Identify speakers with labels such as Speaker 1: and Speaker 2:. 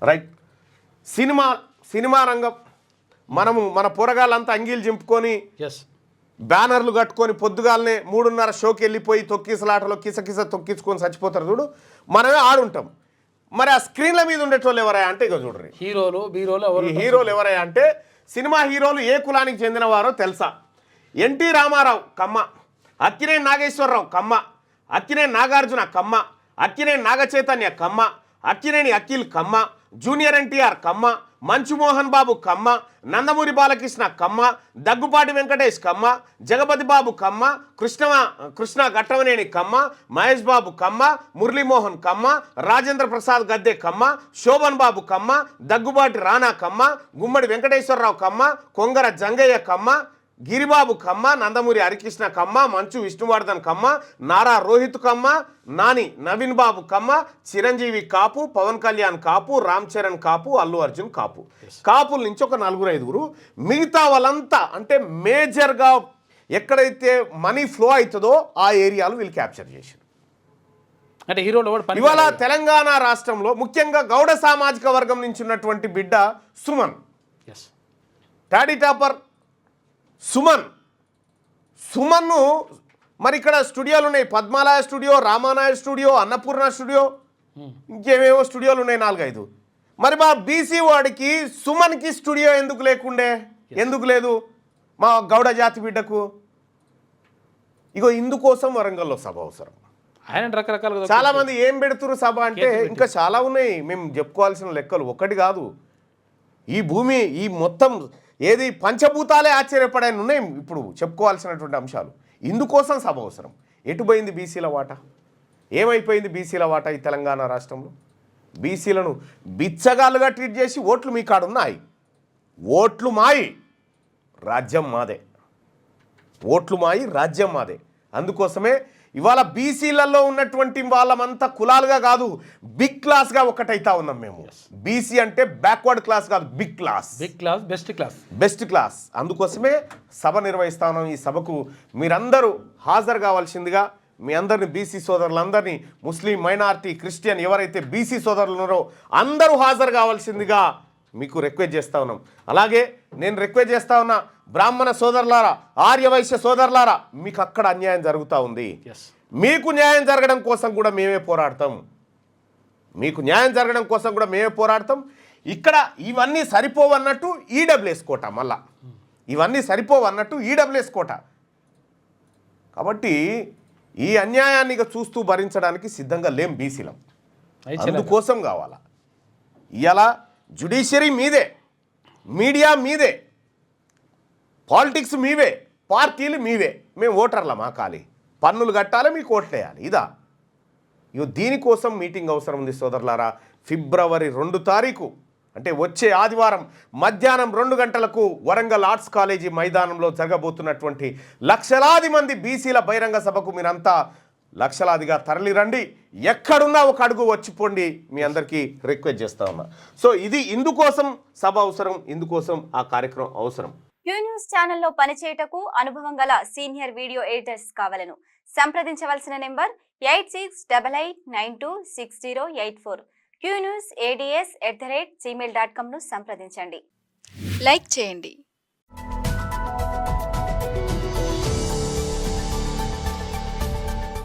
Speaker 1: Right. Cinema రంగం మనము మన పోరగాళ్ళంతా అంగీలు చింపుకొని బ్యానర్లు కట్టుకొని పొద్దుగాలనే 3:30 షోకి వెళ్ళిపోయి తొక్కిసలాటలో కిసకిస తొక్కించుకొని చచ్చిపోతారు చూడు, మనమే ఆడుంటాం. మరి ఆ స్క్రీన్ల మీద ఉండేటోళ్ళు ఎవరయ్యా అంటే ఇక చూడరు, హీరోలు ఎవరయ్యా అంటే సినిమా హీరోలు ఏ కులానికి చెందినవారో తెలుసా? ఎన్టీ రామారావు కమ్మ, అక్కినేని నాగేశ్వరరావు కమ్మ, అక్కినేని నాగార్జున కమ్మ, అక్కినేని నాగచైతన్య కమ్మ, అక్కినేని అఖిల్ కమ్మ, జూనియర్ ఎన్టీఆర్ కమ్మ, మంచు మోహన్ బాబు కమ్మ, నందమూరి బాలకృష్ణ కమ్మ, దగ్గుపాటి వెంకటేష్ కమ్మ, జగపతి బాబు కమ్మ, కృష్ణ ఘట్టమనేని కమ్మ, మహేష్ బాబు కమ్మ, మురళీమోహన్ కమ్మ, రాజేంద్ర ప్రసాద్ గద్దె కమ్మ, శోభన్ బాబు కమ్మ, దగ్గుబాటి రానా కమ్మ, గుమ్మడి వెంకటేశ్వరరావు కమ్మ, కొంగర జంగయ్య కమ్మ, గిరిబాబు కమ్మ, నందమూరి హరికృష్ణ కమ్మ, మంచు విష్ణువర్ధన్ కమ్మ, నారా రోహిత్ కమ్మ, నాని నవీన్ బాబు కమ్మ, చిరంజీవి కాపు, పవన్ కళ్యాణ్ కాపు, రామ్ చరణ్ కాపు, అల్లు అర్జున్ కాపు. కాపుల నుంచి ఒక 4-5. మిగతా వాళ్ళంతా అంటే మేజర్గా ఎక్కడైతే మనీ ఫ్లో అవుతుందో ఆ ఏరియాలు వీళ్ళు క్యాప్చర్ చేశారు.
Speaker 2: అంటే హీరోలు
Speaker 1: ఇవాళ తెలంగాణ రాష్ట్రంలో ముఖ్యంగా గౌడ సామాజిక వర్గం నుంచి ఉన్నటువంటి బిడ్డ సుమన్, టాడీ టాపర్ సుమన్ను మరి ఇక్కడ స్టూడియోలు ఉన్నాయి, Padmalaya studio, Ramanaidu studio, Annapurna studio, ఇంకేమేవో స్టూడియోలు ఉన్నాయి 4-5. మరి మా బీసీ వాడికి సుమన్కి స్టూడియో ఎందుకు లేకుండే, ఎందుకు లేదు మా గౌడ జాతి బిడ్డకు? ఇగో ఇందుకోసం వరంగల్లో సభ అవసరం.
Speaker 2: రకరకాల
Speaker 1: చాలా మంది ఏం పెడుతురు సభ అంటే ఇంకా చాలా ఉన్నాయి, మేము చెప్పుకోవాల్సిన లెక్కలు ఒకటి కాదు. ఈ భూమి ఈ మొత్తం ఏది పంచభూతాలే ఆశ్చర్యపడాయని ఉన్నాయి ఇప్పుడు చెప్పుకోవాల్సినటువంటి అంశాలు. ఇందుకోసం సభ అవసరం. ఎటుపోయింది బీసీల వాటా? ఏమైపోయింది బీసీల వాటా ఈ తెలంగాణ రాష్ట్రంలో? బీసీలను బిచ్చగాళ్ళుగా ట్రీట్ చేసి ఓట్లు మీ కాడున్నాయి, ఓట్లు మాయి రాజ్యం మాదే, ఓట్లు మాయి రాజ్యం మాదే. అందుకోసమే ఇవాళ బీసీలలో ఉన్నటువంటి వాళ్ళమంతా కులాలుగా కాదు, బిగ్ క్లాస్గా ఒకటైతా ఉన్నాం మేము. బీసీ అంటే బ్యాక్వర్డ్ క్లాస్ కాదు, బిగ్ క్లాస్, బెస్ట్ క్లాస్. అందుకోసమే సభ నిర్వహిస్తా ఉన్నాం. ఈ సభకు మీరందరూ హాజరు కావాల్సిందిగా మీ అందరిని, బీసీ సోదరులందరినీ, ముస్లిం, మైనారిటీ, క్రిస్టియన్ ఎవరైతే బీసీ సోదరులు ఉన్నారో అందరూ హాజరు కావాల్సిందిగా మీకు రిక్వెస్ట్ చేస్తూ ఉన్నాం. అలాగే నేను రిక్వెస్ట్ చేస్తూ ఉన్నా, బ్రాహ్మణ సోదరులారా, ఆర్యవైశ్య సోదరులారా, మీకు అక్కడ అన్యాయం జరుగుతూ ఉంది. మీకు న్యాయం జరగడం కోసం కూడా మేమే పోరాడతాం, మీకు న్యాయం జరగడం కోసం కూడా మేమే పోరాడతాం. ఇక్కడ ఇవన్నీ సరిపోవన్నట్టు ఈడబ్ల్యూఎస్ కోట, మళ్ళా ఇవన్నీ సరిపోవన్నట్టు ఈడబ్ల్యూఎస్ కోట. కాబట్టి ఈ అన్యాయాన్ని చూస్తూ భరించడానికి సిద్ధంగా లేం బీసీలం. అందుకోసం కావాలా ఇలా జ్యుడిషియరీ మీదే, మీడియా మీదే, పాలిటిక్స్ మీవే, పార్టీలు మీవే, మేము ఓటర్ల మా ఖాళీ పన్నులు కట్టాలి, మీకు ఓట్లేయాలి. ఇదా దీనికోసం మీటింగ్ అవసరం ఉంది సోదరులారా. ఫిబ్రవరి 2 తారీఖు అంటే వచ్చే ఆదివారం మధ్యాహ్నం 2 గంటలకు వరంగల్ ఆర్ట్స్ కాలేజీ మైదానంలో జరగబోతున్నటువంటి లక్షలాది మంది బీసీల బహిరంగ సభకు మీరంతా లక్షలాదిగా తరలిరండి. ఎక్కడున్నా ఒక అడుగు వచ్చిపోండి, మీ అందరికీ రిక్వెస్ట్ చేస్తా ఉన్నా. సో ఇది ఇందుకోసం సభ అవసరం, ఇందుకోసం ఆ కార్యక్రమం అవసరం.
Speaker 3: క్యూ న్యూస్ ఛానల్లో పనిచేయటకు అనుభవం గల సీనియర్ వీడియో ఎడిటర్స్ కావాలను సంప్రదించవలసిన నెంబర్ 8688926084. qnewsads@gmail.com ను సంప్రదించండి. లైక్ చేయండి.